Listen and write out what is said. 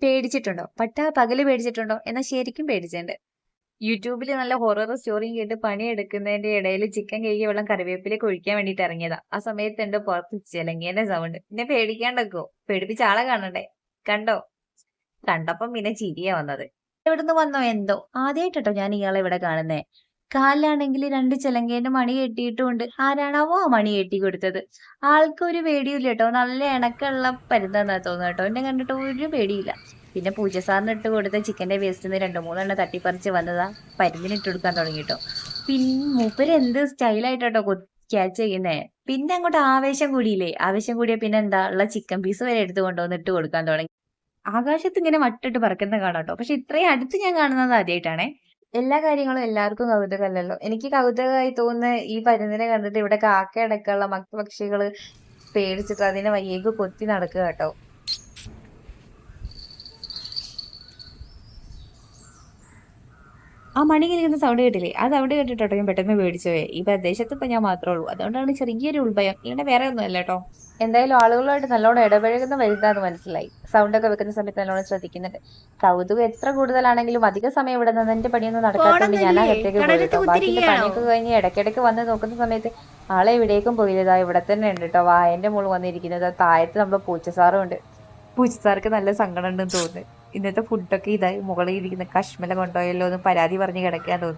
പേടിച്ചിട്ടുണ്ടോ? പകല് പേടിച്ചിട്ടുണ്ടോ? എന്നാ ശരിക്കും പേടിച്ചിട്ടുണ്ട്. യൂട്യൂബില് നല്ല ഹൊറർ സ്റ്റോറിയും കേട്ട് പണിയെടുക്കുന്നതിന്റെ ഇടയിൽ ചിക്കൻ കഴുകിയ വെള്ളം കറിവേപ്പിലേക്ക് ഒഴിക്കാൻ വേണ്ടിട്ട് ഇറങ്ങിയതാ. ആ സമയത്തുണ്ട് പുറത്ത് ചിലങ്കേന്റെ സൗണ്ട്. പിന്നെ പേടിക്കാണ്ടൊക്കോ? പേടിപ്പിച്ച ആളെ കാണണ്ടേ? കണ്ടോ? കണ്ടപ്പം പിന്നെ ചിരിയാ വന്നത്. എവിടുന്ന് വന്നോ എന്തോ? ആദ്യമായിട്ടോ ഞാൻ ഇയാളെ ഇവിടെ കാണുന്നേ. കാലിലാണെങ്കിൽ 2 ചിലങ്കേന്റെ മണി കെട്ടിയിട്ടുമുണ്ട്. ആരാണാവോ ആ മണി കെട്ടി കൊടുത്തത്? ആൾക്കൊരു പേടിയില്ല കേട്ടോ. നല്ല ഇണക്കമുള്ള പരുന്താന്നാ തോന്നുന്നു കേട്ടോ. എന്നെ കണ്ടിട്ട് ഒരു പേടിയില്ല. പിന്നെ പൂജ സാറിന് ഇട്ട് കൊടുത്ത ചിക്കന്റെ വേസ്റ്റിന്ന് 2-3 എണ്ണം തട്ടിപ്പറിച്ച് വന്നതാ പരുന്തിന് ഇട്ട് കൊടുക്കാൻ തുടങ്ങിട്ടോ. പിന്നെ മൂപ്പര് എന്ത് സ്റ്റൈലായിട്ടോ ക്യാച്ച് ചെയ്യുന്നേ. പിന്നെ അങ്ങോട്ട് ആവേശം കൂടിയില്ലേ? ആവേശം കൂടിയ പിന്നെ എന്താ ഉള്ള ചിക്കൻ പീസ് വരെ എടുത്ത് കൊണ്ടുവന്ന് ഇട്ട് കൊടുക്കാൻ തുടങ്ങി. ആകാശത്ത് ഇങ്ങനെ വട്ടിട്ട് പറക്കുന്ന കാണാട്ടോ. പക്ഷെ ഇത്രയും അടുത്ത് ഞാൻ കാണുന്നത് ആദ്യമായിട്ടാണേ. എല്ലാ കാര്യങ്ങളും എല്ലാവർക്കും കൗതുകമല്ലല്ലോ. എനിക്ക് കൗതുകമായി തോന്നുന്ന ഈ പരുന്തിനെ കണ്ടിട്ട് ഇവിടെ കാക്ക അടക്കമുള്ള മറ്റു പക്ഷികള് പേടിച്ചിട്ട് അതിനെ വയ്യേക്ക് കൊത്തി നടക്കുക കേട്ടോ. ആ മണി കേൾക്കുന്ന സൗണ്ട് കേട്ടില്ലേ? ആ സൗണ്ട് കേട്ടിട്ടോ ഞാൻ പെട്ടെന്ന് പേടിച്ചു പോയെ. ഈ പ്രദേശത്ത് ഇപ്പൊ ഞാൻ മാത്രമേ ഉള്ളൂ. അതുകൊണ്ടാണ് ചെറിയൊരു ഉൾഭയം. ഇങ്ങനെ വേറെ ഒന്നും അല്ല കേട്ടോ. എന്തായാലും ആളുകളുമായിട്ട് നല്ലോണം ഇടപഴകുന്ന വലുതാന്ന് മനസ്സിലായി. സൗണ്ട് ഒക്കെ വെക്കുന്ന സമയത്ത് നല്ലോണം ശ്രദ്ധിക്കുന്നുണ്ട്. കൗതുകം എത്ര കൂടുതലാണെങ്കിലും അധിക സമയം ഇവിടെ നിന്ന് എന്റെ പണിയൊന്നും നടക്കാത്തതുകൊണ്ട് ഞാൻ അകത്തേക്ക് പോയി കേട്ടോ. ബാക്കി പണിയൊക്കെ കഴിഞ്ഞ് ഇടയ്ക്കിടയ്ക്ക് വന്ന് നോക്കുന്ന സമയത്ത് ആളെ എവിടേക്കും പോയില്ലതാ ഇവിടെ തന്നെ ഉണ്ട് കേട്ടോ. വായന്റെ മുകളിൽ വന്നിരിക്കുന്നത്. താഴത്ത് നമ്മുടെ പൂച്ചസാറും ഉണ്ട്. പൂച്ചസാർക്ക് നല്ല സങ്കടം ഉണ്ടെന്ന് തോന്നുന്നു. ഇന്നത്തെ ഫുഡൊക്കെ ഇതായി മുകളിൽ ഇരിക്കുന്ന കശ്മല കൊണ്ടുപോയല്ലോ എന്ന് പരാതി പറഞ്ഞ് കിടക്കാൻ തോന്നുന്നു.